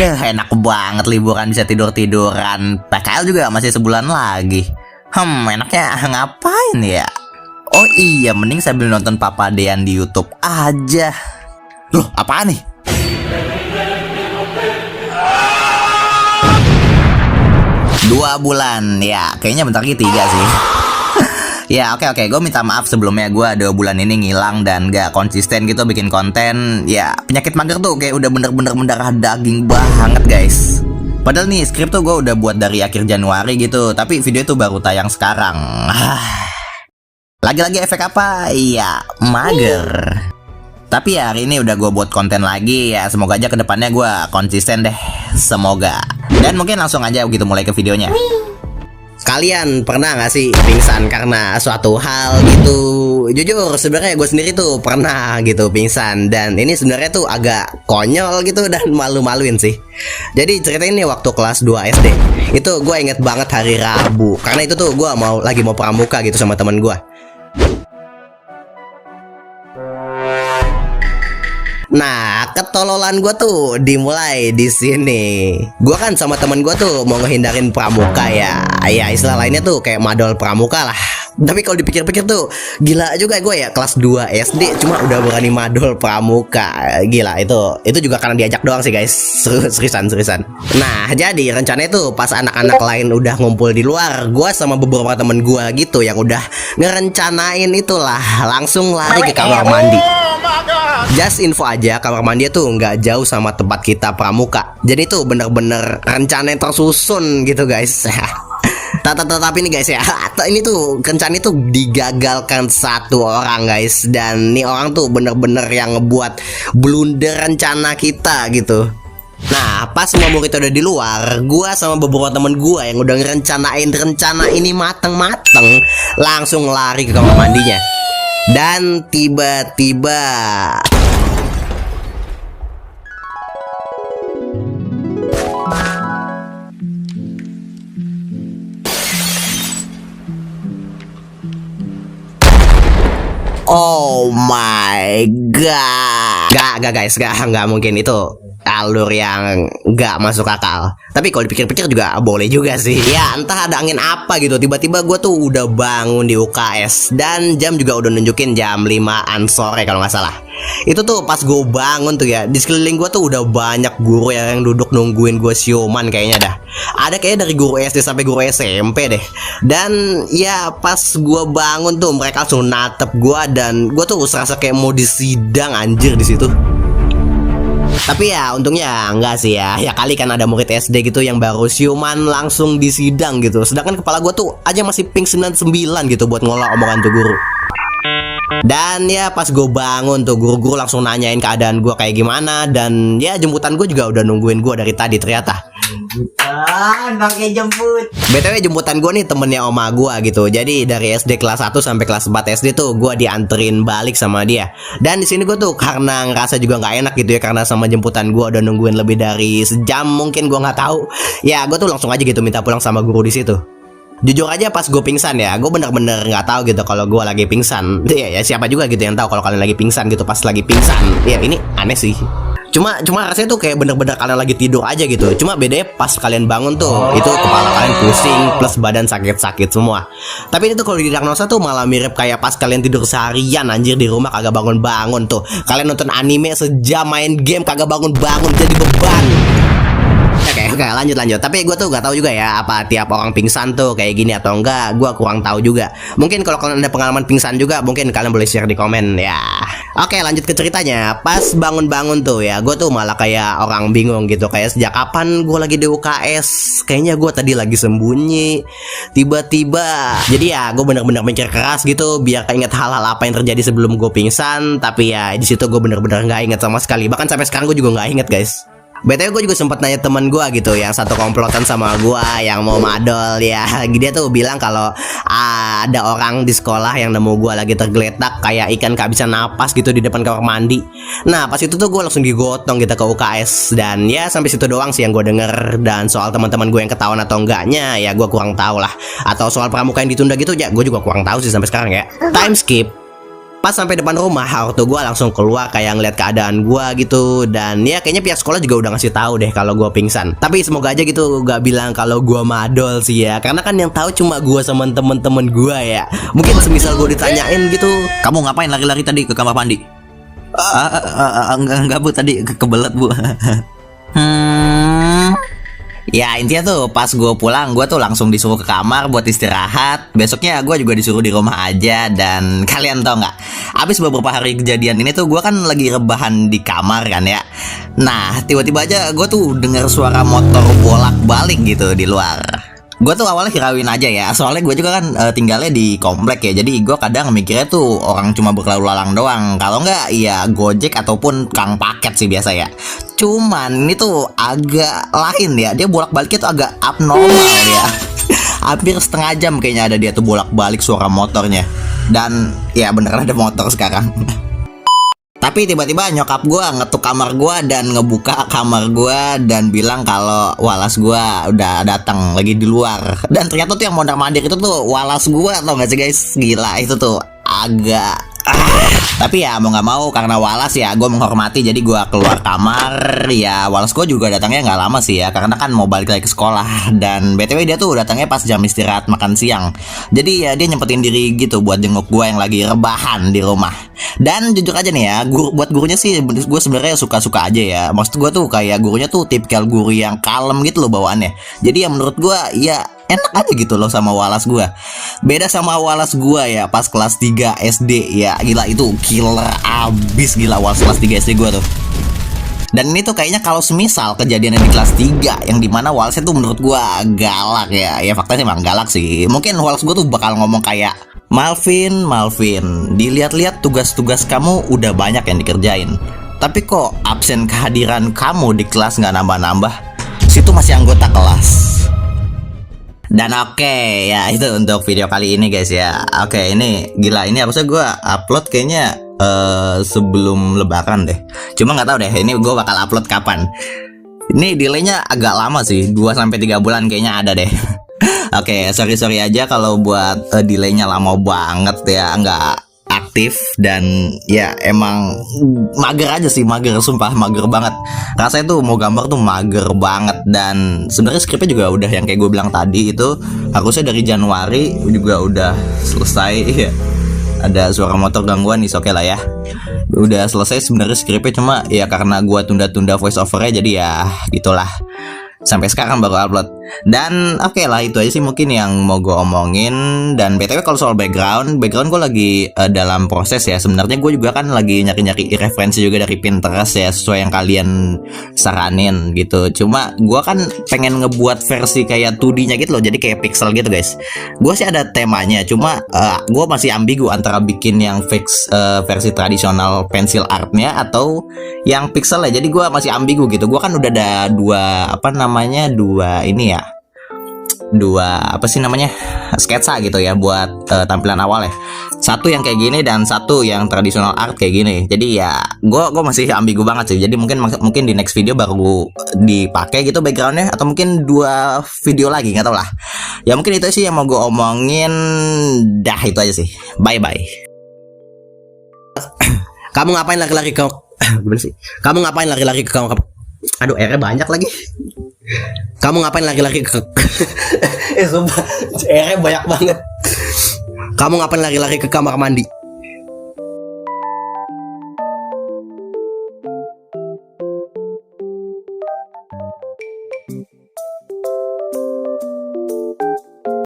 Aduh, enak banget liburan bisa tidur-tiduran. PKL juga masih sebulan lagi. Enaknya ngapain ya? Oh iya, mending sambil nonton Papa Dean di YouTube aja. Loh, apaan nih? Dua bulan, ya kayaknya bentar lagi 3 sih. Ya oke, gue minta maaf sebelumnya, gue 2 bulan ini ngilang dan gak konsisten gitu bikin konten. Ya penyakit mager tuh kayak udah bener-bener mendarah daging banget guys. Padahal nih skrip tuh gue udah buat dari akhir Januari gitu, tapi video tuh baru tayang sekarang. Lagi-lagi efek apa? Iya, mager. Tapi ya hari ini udah gue buat konten lagi ya, semoga aja kedepannya gue konsisten deh, semoga. Dan mungkin langsung aja gitu mulai ke videonya. Kalian pernah gak sih pingsan karena suatu hal gitu? Jujur sebenarnya gue sendiri tuh pernah gitu pingsan. Dan ini sebenarnya tuh agak konyol gitu dan malu-maluin sih. Jadi ceritain nih waktu kelas 2 SD. Itu gue inget banget hari Rabu. Karena itu tuh gue lagi mau pramuka gitu sama temen gue. Nah, ketololan gue tuh dimulai di sini. Gue kan sama temen gue tuh mau ngehindarin pramuka ya. Ya istilah lainnya tuh kayak madol pramuka lah. Tapi kalau dipikir-pikir tuh gila juga gue ya, kelas 2 SD cuma udah berani madol pramuka. Gila, itu juga karena diajak doang sih guys. Seriusan. Nah, jadi rencananya tuh pas anak-anak lain udah ngumpul di luar, gue sama beberapa temen gue gitu yang udah ngerencanain itulah langsung lari ke kamar mandi. Just info aja, kamar mandi tuh nggak jauh sama tempat kita pramuka. Jadi tuh bener-bener rencana yang tersusun gitu guys. Tapi nih guys ya, ini tuh rencana itu digagalkan satu orang guys. Dan nih orang tuh bener-bener yang ngebuat blunder rencana kita gitu. Nah, pas semua kita udah di luar, gua sama beberapa temen gua yang udah ngerencanain rencana ini mateng-mateng, langsung lari ke kamar mandinya. Dan tiba-tiba oh my god. Gak guys, gak mungkin itu alur yang gak masuk akal. Tapi kalau dipikir-pikir juga boleh juga sih. Ya entah ada angin apa gitu, tiba-tiba gue tuh udah bangun di UKS. Dan jam juga udah nunjukin jam 5-an sore kalau nggak salah. Itu tuh pas gue bangun tuh ya, di sekeliling gue tuh udah banyak guru yang duduk nungguin gue siuman kayaknya dah. Ada kayaknya dari guru SD sampai guru SMP deh. Dan ya pas gue bangun tuh mereka langsung natep gue. Dan gue tuh serasa kayak mau disidang anjir di situ. Tapi ya untungnya enggak sih ya. Ya kali kan ada murid SD gitu yang baru siuman langsung disidang gitu. Sedangkan kepala gue tuh aja masih ping 99 gitu buat ngolah omongan tuh guru. Dan ya pas gue bangun tuh guru-guru langsung nanyain keadaan gue kayak gimana. Dan ya jemputan gue juga udah nungguin gue dari tadi ternyata. Pakai jemput. BTW jemputan gue nih temennya oma gue gitu. Jadi dari SD kelas 1 sampai kelas 4 SD tuh gue dianterin balik sama dia. Dan di sini gue tuh karena ngerasa juga nggak enak gitu ya, karena sama jemputan gue udah nungguin lebih dari sejam mungkin, gue nggak tahu. Ya gue tuh langsung aja gitu minta pulang sama guru di situ. Jujur aja pas gue pingsan ya, gue bener-bener nggak tahu gitu kalau gue lagi pingsan. Ya siapa juga gitu yang tahu kalau kalian lagi pingsan gitu pas lagi pingsan. Ya ini aneh sih. Cuma rasanya tuh kayak bener-bener kalian lagi tidur aja gitu. Cuma bedanya pas kalian bangun tuh itu kepala kalian pusing plus badan sakit-sakit semua. Tapi itu kalau didiagnosa tuh malah mirip kayak pas kalian tidur seharian anjir di rumah kagak bangun-bangun tuh. Kalian nonton anime sejam, main game kagak bangun-bangun, jadi beban. Oke, lanjut. Tapi gue tuh gak tahu juga ya apa tiap orang pingsan tuh kayak gini atau enggak. Gue kurang tahu juga. Mungkin kalau kalian ada pengalaman pingsan juga, mungkin kalian boleh share di komen ya. Oke, lanjut ke ceritanya. Pas bangun-bangun tuh ya, gue tuh malah kayak orang bingung gitu. Kayak sejak kapan gue lagi di UKS? Kayaknya gue tadi lagi sembunyi. Tiba-tiba. Jadi ya gue bener-bener mikir keras gitu biar keinget hal-hal apa yang terjadi sebelum gue pingsan. Tapi ya di situ gue bener-bener gak inget sama sekali. Bahkan sampai sekarang gue juga gak inget guys. BTW gue juga sempat nanya teman gue gitu yang satu komplotan sama gue yang mau madol ya. Dia tuh bilang kalau ada orang di sekolah yang nemu gue lagi tergeletak kayak ikan kehabisan napas gitu di depan kamar mandi. Nah pas itu tuh gue langsung digotong gitu ke UKS. Dan ya sampai situ doang sih yang gue denger. Dan soal teman-teman gue yang ketahuan atau enggaknya ya gue kurang tahu lah. Atau soal pramuka yang ditunda gitu ya gue juga kurang tahu sih sampai sekarang ya. Time skip. Pas sampai depan rumah, ortu gue langsung keluar kayak ngeliat keadaan gue gitu. Dan ya kayaknya pihak sekolah juga udah ngasih tahu deh kalau gue pingsan. Tapi semoga aja gitu gak bilang kalau gue madol sih ya, karena kan yang tahu cuma gue sama temen-temen gue ya. Mungkin semisal gue ditanyain gitu, Kamu ngapain lari-lari tadi ke kamar mandi? Enggak bu, tadi kebelet bu. Ya intinya tuh pas gue pulang gue tuh langsung disuruh ke kamar buat istirahat. Besoknya gue juga disuruh di rumah aja. Dan kalian tau nggak? Abis beberapa hari kejadian ini tuh gue kan lagi rebahan di kamar kan ya. Nah tiba-tiba aja gue tuh dengar suara motor bolak-balik gitu di luar. Gue tuh awalnya hirauin aja ya, soalnya gue juga kan tinggalnya di komplek ya. Jadi gue kadang mikirnya tuh orang cuma berlalu lalang doang. Kalau nggak ya Gojek ataupun Kang Paket sih biasa ya. Cuman ini tuh agak lain ya, dia bolak-baliknya tuh agak abnormal ya. Hampir setengah jam kayaknya ada dia tuh bolak-balik suara motornya. Dan ya beneran ada motor sekarang. Tapi tiba-tiba nyokap gue ngetuk kamar gue dan ngebuka kamar gue dan bilang kalau Walas gue udah datang lagi di luar. Dan ternyata tuh yang mondar-mandir itu tuh Walas gue, tau gak sih guys? Gila itu tuh agak tapi ya mau nggak mau karena Walas ya gue menghormati, jadi gue keluar kamar. Ya Walas gue juga datangnya nggak lama sih ya, karena kan mau balik lagi ke sekolah. Dan BTW dia tuh datangnya pas jam istirahat makan siang. Jadi ya dia nyempetin diri gitu buat jenguk gue yang lagi rebahan di rumah. Dan jujur aja nih ya, buat gurunya sih gue sebenarnya suka-suka aja ya. Maksud gue tuh kayak gurunya tuh tipikal guru yang kalem gitu loh bawaannya. Jadi ya menurut gue ya enak aja gitu loh sama Walas gue. Beda sama Walas gue ya pas kelas 3 SD ya. Gila itu killer abis gila Walas kelas 3 SD gue tuh. Dan ini tuh kayaknya kalau semisal kejadiannya di kelas 3 yang dimana Walasnya tuh menurut gue galak ya. Ya faktanya emang galak sih. Mungkin Walas gue tuh bakal ngomong kayak, Malvin, dilihat-lihat tugas-tugas kamu udah banyak yang dikerjain. Tapi kok absen kehadiran kamu di kelas nggak nambah-nambah? Situ masih anggota kelas. Dan oke, ya itu untuk video kali ini guys ya. Oke, ini gila, ini harusnya gue upload kayaknya sebelum lebaran deh. Cuma nggak tahu deh ini gue bakal upload kapan. Ini delaynya agak lama sih, 2-3 bulan kayaknya ada deh. Oke, sorry aja kalau buat delaynya lama banget ya, nggak aktif. Dan ya emang mager aja sih, sumpah mager banget. Rasanya tuh mau gambar tuh mager banget. Dan sebenarnya skripnya juga udah yang kayak gue bilang tadi, itu harusnya dari Januari juga udah selesai ya. Ada suara motor gangguan nih, oke lah ya. Udah selesai sebenarnya skripnya, cuma ya karena gue tunda-tunda voice overnya jadi ya gitulah. Sampai sekarang baru upload. Dan oke lah itu aja sih mungkin yang mau gue omongin. Dan BTW kalau soal background gue lagi dalam proses ya. Sebenarnya gue juga kan lagi nyari-nyari referensi juga dari Pinterest ya, sesuai yang kalian saranin gitu. Cuma gue kan pengen ngebuat versi kayak 2D-nya gitu loh, jadi kayak pixel gitu guys. Gue sih ada temanya, cuma gue masih ambigu antara bikin yang fix versi tradisional pensil artnya atau yang pixel ya. Jadi gue masih ambigu gitu. Gue kan udah ada dua sketsa gitu ya buat tampilan awal ya. Satu yang kayak gini dan satu yang tradisional art kayak gini. Jadi ya gue masih ambigu banget sih. Jadi mungkin di next video baru dipakai gitu backgroundnya, atau mungkin 2 video lagi, nggak tau lah. Ya mungkin itu sih yang mau gue omongin. Dah itu aja sih. Bye. kamu ngapain lari-lari ke gimana sih? Kamu ngapain lari-lari ke kamar? Aduh, R-nya banyak lagi. Kamu ngapain lari-lari ke sumpah, R-nya banyak banget. Kamu ngapain lari-lari ke kamar mandi?